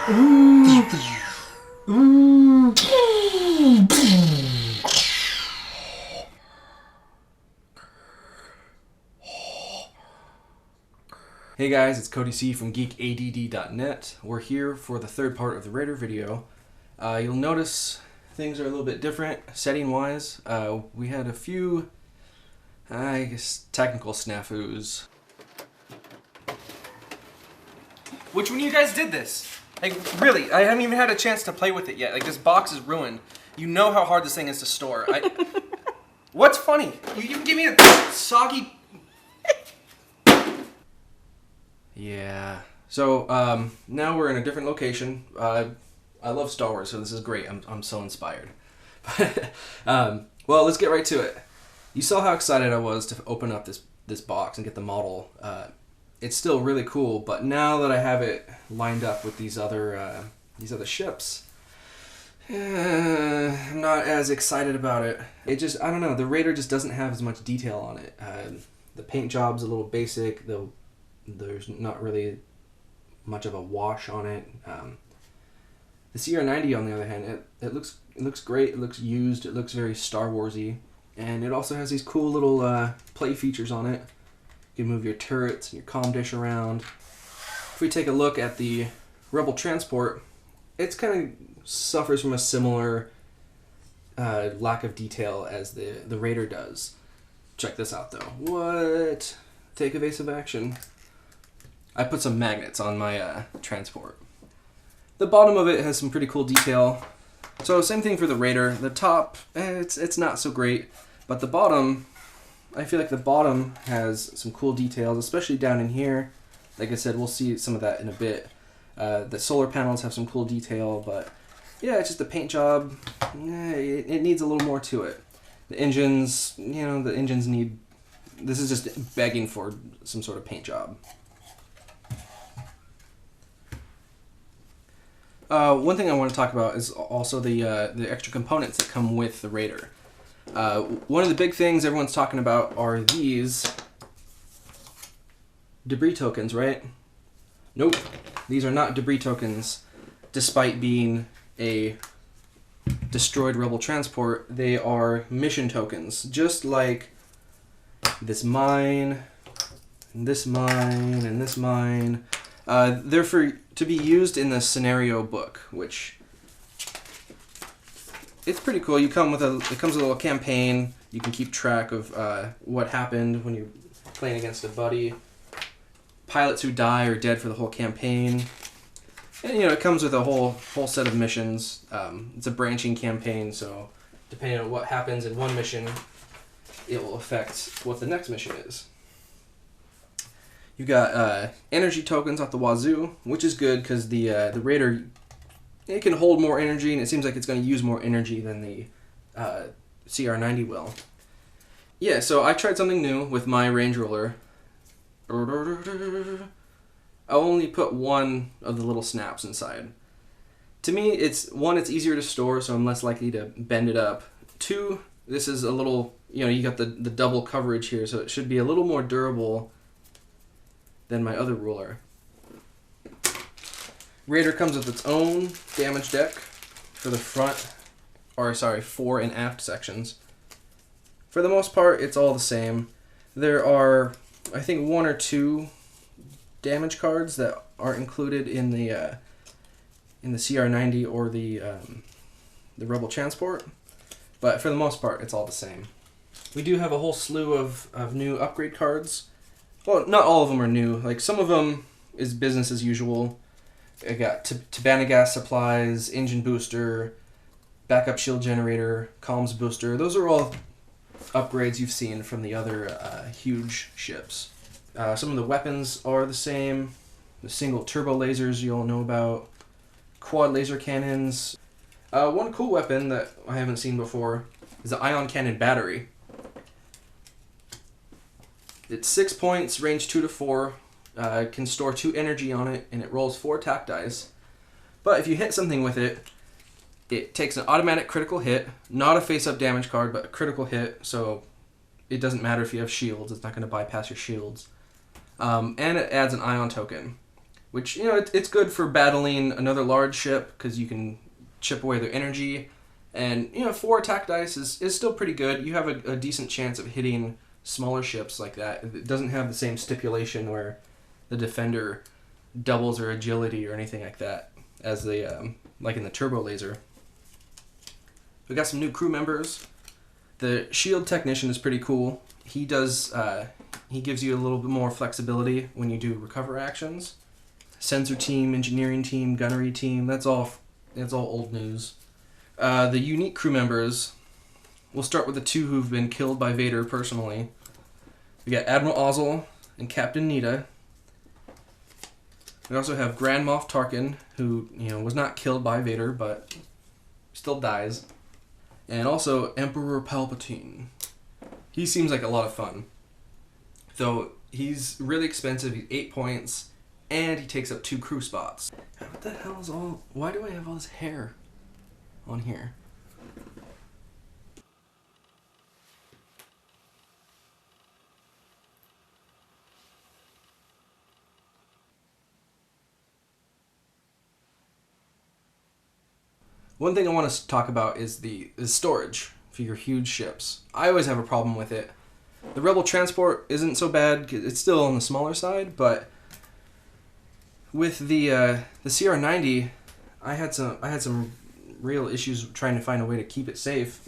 Hey guys, it's Cody C from Geek, A.D.D.net. We're here for the third part of the Raider video. You'll notice things are a little bit different setting-wise. We had a few, I guess, technical snafus. Which one of you guys did this? Like, really, I haven't even had a chance to play with it yet. Like, this box is ruined. You know how hard this thing is to store. What's funny? You even give me a soggy... Yeah. So, now we're in a different location. I love Star Wars, so this is great. I'm so inspired. Well, let's get right to it. You saw how excited I was to open up this box and get the model. It's still really cool, but now that I have it lined up with these other ships, I'm not as excited about it. I don't know, the Raider just doesn't have as much detail on it. The paint job's a little basic, there's not really much of a wash on it. The CR90, on the other hand, it looks great. It looks used. It looks very Star Warsy, and it also has these cool little play features on it. You can move your turrets and your comm dish around. If we take a look at the Rebel transport, it's kind of suffers from a similar lack of detail as the Raider does. Check this out, though. What? Take evasive action. I put some magnets on my transport. The bottom of it has some pretty cool detail. So same thing for the Raider. The top, it's not so great, but the bottom, I feel like the bottom has some cool details, especially down in here. Like I said, we'll see some of that in a bit. The solar panels have some cool detail, but yeah, it's just the paint job. It needs a little more to it. The engines, the engines need. This is just begging for some sort of paint job. One thing I want to talk about is also the extra components that come with the Raider. One of the big things everyone's talking about are these debris tokens, right? Nope, these are not debris tokens. Despite being a destroyed Rebel transport, they are mission tokens, just like this mine, and this mine, and this mine. They're to be used in the scenario book, which it's pretty cool. It comes with a little campaign. You can keep track of what happened when you're playing against a buddy. Pilots who die are dead for the whole campaign. And it comes with a whole set of missions. It's a branching campaign, so depending on what happens in one mission, it will affect what the next mission is. You've got energy tokens off the wazoo, which is good because the Raider, it can hold more energy, and it seems like it's going to use more energy than the CR90 will. Yeah, so I tried something new with my range roller. I only put one of the little snaps inside. To me, it's easier to store, so I'm less likely to bend it up. Two, this is a little, you got the double coverage here, so it should be a little more durable than my other ruler. Raider comes with its own damage deck for the fore and aft sections. For the most part, it's all the same. There are, I think, 1 or 2 damage cards that aren't included in the CR90 or the Rebel transport, but for the most part, it's all the same. We do have a whole slew of new upgrade cards. Well, not all of them are new. Like, some of them is business as usual. I got Tabana gas supplies, engine booster, backup shield generator, comms booster. Those are all upgrades you've seen from the other huge ships. Some of the weapons are the same. The single turbo lasers you all know about. Quad laser cannons. One cool weapon that I haven't seen before is the ion cannon battery. It's 6 points, range 2 to 4. Can store 2 energy on it, and it rolls 4 attack dice. But if you hit something with it, it takes an automatic critical hit, not a face-up damage card, but a critical hit, so it doesn't matter if you have shields, it's not going to bypass your shields. And it adds an ion token, which, you know, it's good for battling another large ship because you can chip away their energy. And, you know, 4 attack dice is still pretty good. You have a decent chance of hitting smaller ships like that. It doesn't have the same stipulation where the defender doubles their agility or anything like that as the like in the turbo laser. We got some new crew members. The shield technician is pretty cool. He does he gives you a little bit more flexibility when you do recover actions. Sensor team, engineering team, gunnery team, that's all old news. The unique crew members, we'll start with the 2 who've been killed by Vader personally. We got Admiral Ozzel and Captain Nita. We also have Grand Moff Tarkin, who, you know, was not killed by Vader, but still dies. And also Emperor Palpatine. He seems like a lot of fun. Though he's really expensive, he's 8 points, and he takes up 2 crew spots. What the hell is all... Why do I have all this hair on here? One thing I want to talk about is the storage for your huge ships. I always have a problem with it. The Rebel transport isn't so bad. It's still on the smaller side, but with the CR90, I had some real issues trying to find a way to keep it safe.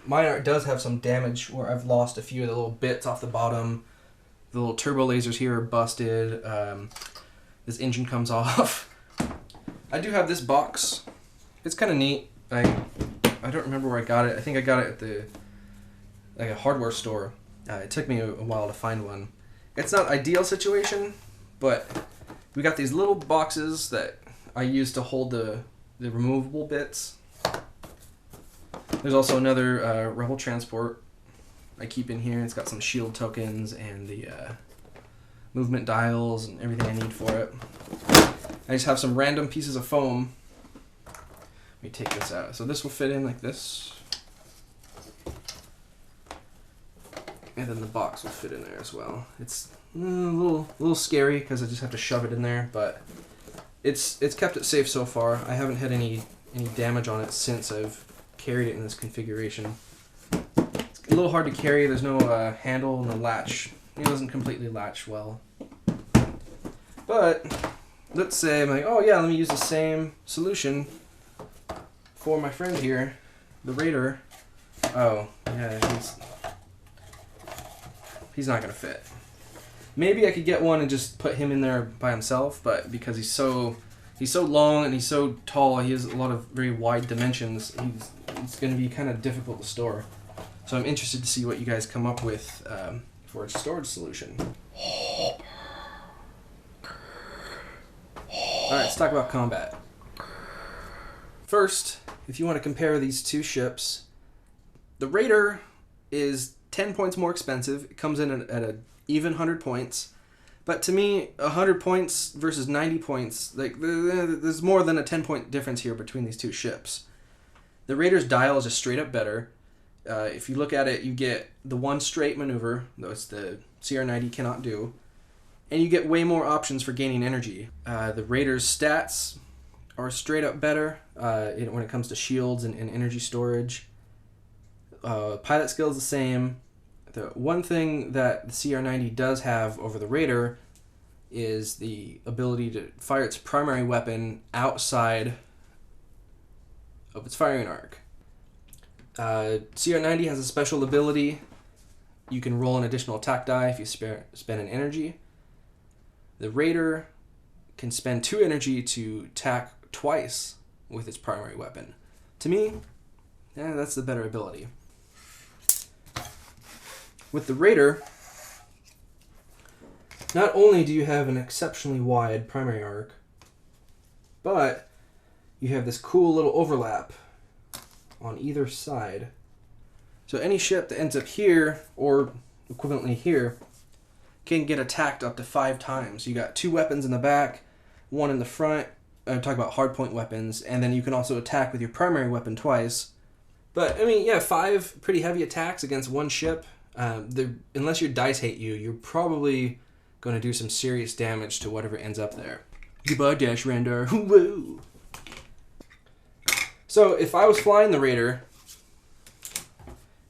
Mine does have some damage where I've lost a few of the little bits off the bottom. The little turbo lasers here are busted. This engine comes off. I do have this box. It's kind of neat. I don't remember where I got it. I think I got it at a hardware store. It took me a while to find one. It's not ideal situation, but we got these little boxes that I use to hold the removable bits. There's also another Rebel transport I keep in here. It's got some shield tokens and the movement dials and everything I need for it. I just have some random pieces of foam. Let me take this out. So this will fit in like this. And then the box will fit in there as well. It's a little scary because I just have to shove it in there, but it's kept it safe so far. I haven't had any damage on it since I've carried it in this configuration. It's a little hard to carry. There's no handle and the latch. It doesn't completely latch well. But let's say I'm like, oh yeah, let me use the same solution for my friend here, the Raider. Oh, yeah, he's not gonna fit. Maybe I could get one and just put him in there by himself, but because he's so long and he's so tall, he has a lot of very wide dimensions, it's gonna be kind of difficult to store. So I'm interested to see what you guys come up with for a storage solution. Alright, let's talk about combat. First, if you want to compare these 2 ships, the Raider is 10 points more expensive. It comes in at an even 100 points. But to me, 100 points versus 90 points, like there's more than a 10-point difference here between these 2 ships. The Raider's dial is just straight up better. If you look at it, you get the one straight maneuver, though it's the CR90 cannot do, and you get way more options for gaining energy. The Raider's stats are straight up better when it comes to shields and energy storage. Pilot skill is the same. The one thing that the CR90 does have over the Raider is the ability to fire its primary weapon outside of its firing arc. CR90 has a special ability. You can roll an additional attack die if you spend an energy. The Raider can spend 2 energy to attack twice with its primary weapon. To me, that's the better ability. With the Raider, not only do you have an exceptionally wide primary arc, but you have this cool little overlap on either side. So any ship that ends up here, or equivalently here, can get attacked up to 5 times. You got 2 weapons in the back, 1 in the front. I'm talking about hardpoint weapons, and then you can also attack with your primary weapon twice. But, I mean, yeah, 5 pretty heavy attacks against 1 ship. Unless your dice hate you, you're probably going to do some serious damage to whatever ends up there. Goodbye, Dash Rendar. Whoa. So if I was flying the Raider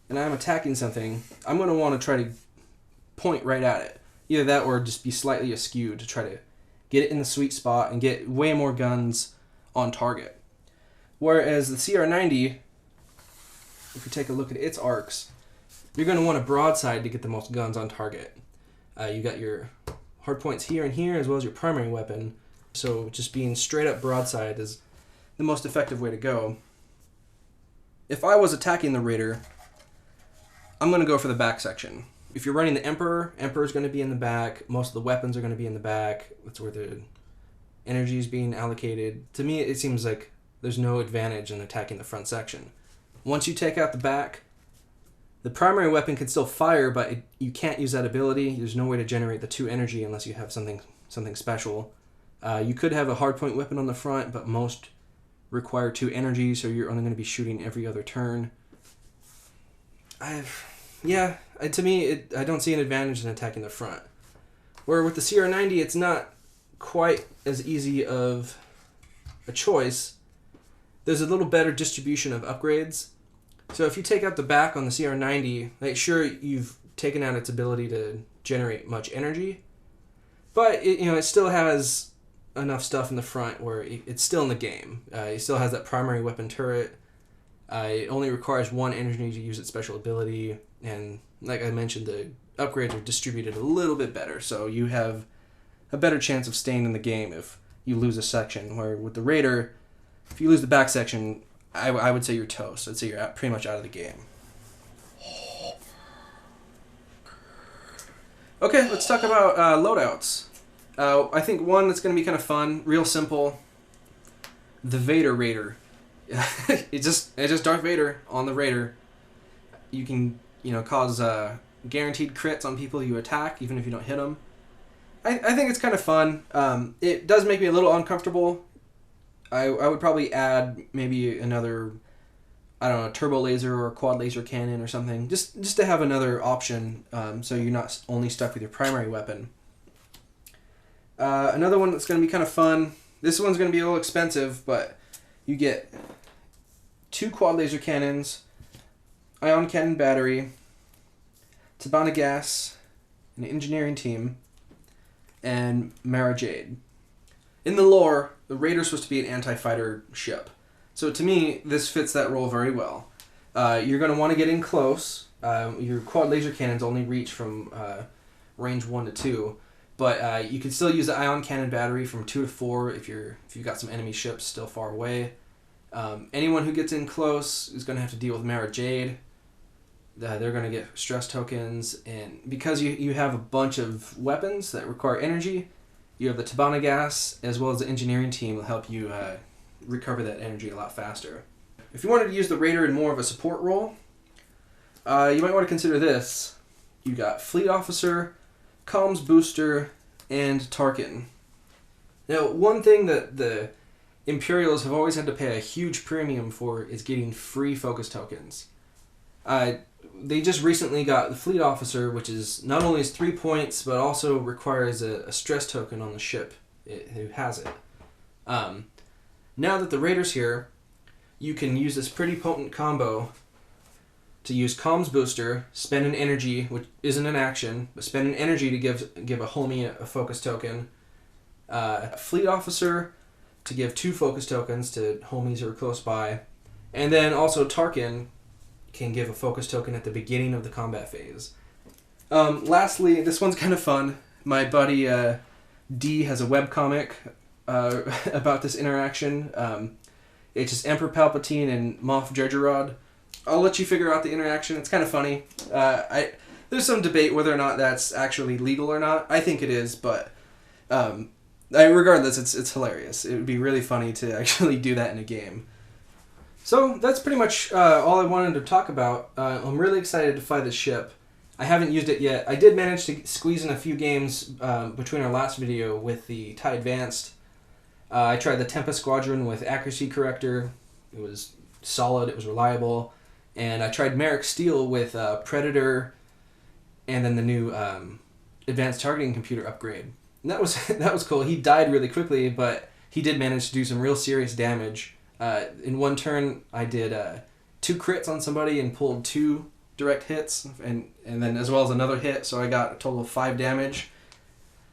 and I'm attacking something, I'm going to want to try to point right at it. Either that or just be slightly askew to try to get it in the sweet spot and get way more guns on target. Whereas the CR90, if you take a look at its arcs, you're going to want a broadside to get the most guns on target. You got your hard points here and here, as well as your primary weapon. So just being straight up broadside is the most effective way to go. If I was attacking the Raider, I'm going to go for the back section. If you're running the Emperor's going to be in the back. Most of the weapons are going to be in the back. That's where the energy is being allocated. To me, it seems like there's no advantage in attacking the front section. Once you take out the back, the primary weapon can still fire, but you can't use that ability. There's no way to generate the 2 energy unless you have something special. You could have a hardpoint weapon on the front, but most require 2 energy, so you're only going to be shooting every other turn. To me, I don't see an advantage in attacking the front. Where with the CR90, it's not quite as easy of a choice. There's a little better distribution of upgrades. So if you take out the back on the CR90, like sure, you've taken out its ability to generate much energy, but it still has enough stuff in the front where it's still in the game. It still has that primary weapon turret. It only requires 1 energy to use its special ability, and like I mentioned, the upgrades are distributed a little bit better, so you have a better chance of staying in the game if you lose a section, where with the Raider, if you lose the back section, I would say you're toast. I'd say you're pretty much out of the game. Okay, let's talk about loadouts. I think one that's going to be kind of fun, real simple, the Vader Raider. It's just Darth Vader on the Raider. You can cause guaranteed crits on people you attack, even if you don't hit them. I think it's kind of fun. It does make me a little uncomfortable. I would probably add maybe another, I don't know, turbo laser or quad laser cannon or something, just to have another option, so you're not only stuck with your primary weapon. Another one that's going to be kind of fun. This one's going to be a little expensive, but you get 2 quad laser cannons, ion cannon battery, Tabana gas, an engineering team, and Mara Jade. In the lore, the Raider's supposed to be an anti-fighter ship. So to me, this fits that role very well. You're going to want to get in close. Your quad laser cannons only reach from range 1 to 2. But you can still use the ion cannon battery from 2 to 4 if you've got some enemy ships still far away. Anyone who gets in close is going to have to deal with Mara Jade. They're going to get stress tokens, and because you have a bunch of weapons that require energy, you have the Tabana gas as well as the engineering team will help you recover that energy a lot faster. If you wanted to use the Raider in more of a support role, you might want to consider this. You got Fleet Officer, Comms Booster, and Tarkin. Now, one thing that the Imperials have always had to pay a huge premium for is getting free focus tokens. They just recently got the Fleet Officer, which is not only is 3 points, but also requires a stress token on the ship who has it. Now that the Raider's here, you can use this pretty potent combo to use Comms Booster, spend an energy, which isn't an action, but spend an energy to give a homie a focus token. Fleet Officer to give 2 focus tokens to homies who are close by. And then also Tarkin can give a focus token at the beginning of the combat phase. Lastly, this one's kind of fun. My buddy D has a webcomic about this interaction. It's just Emperor Palpatine and Moff Jerjerrod. I'll let you figure out the interaction. It's kind of funny. There's some debate whether or not that's actually legal or not. I think it is, but regardless, it's hilarious. It would be really funny to actually do that in a game. So that's pretty much all I wanted to talk about. I'm really excited to fly this ship. I haven't used it yet. I did manage to squeeze in a few games between our last video with the TIE Advanced. I tried the Tempest Squadron with Accuracy Corrector. It was solid. It was reliable. And I tried Merrick Steel with Predator and then the new Advanced Targeting Computer upgrade. that was cool. He died really quickly, but he did manage to do some real serious damage. In one turn, I did 2 crits on somebody and pulled 2 direct hits, and then as well as another hit, so I got a total of 5 damage.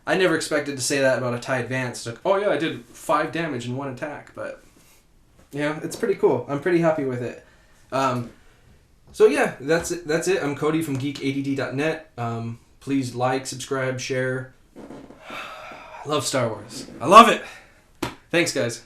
I never expected to say that about a TIE Advance. Like, oh yeah, I did 5 damage in 1 attack, but yeah, it's pretty cool. I'm pretty happy with it. So yeah, that's it. I'm Cody from geekadd.net. Please like, subscribe, share. I love Star Wars. I love it. Thanks, guys.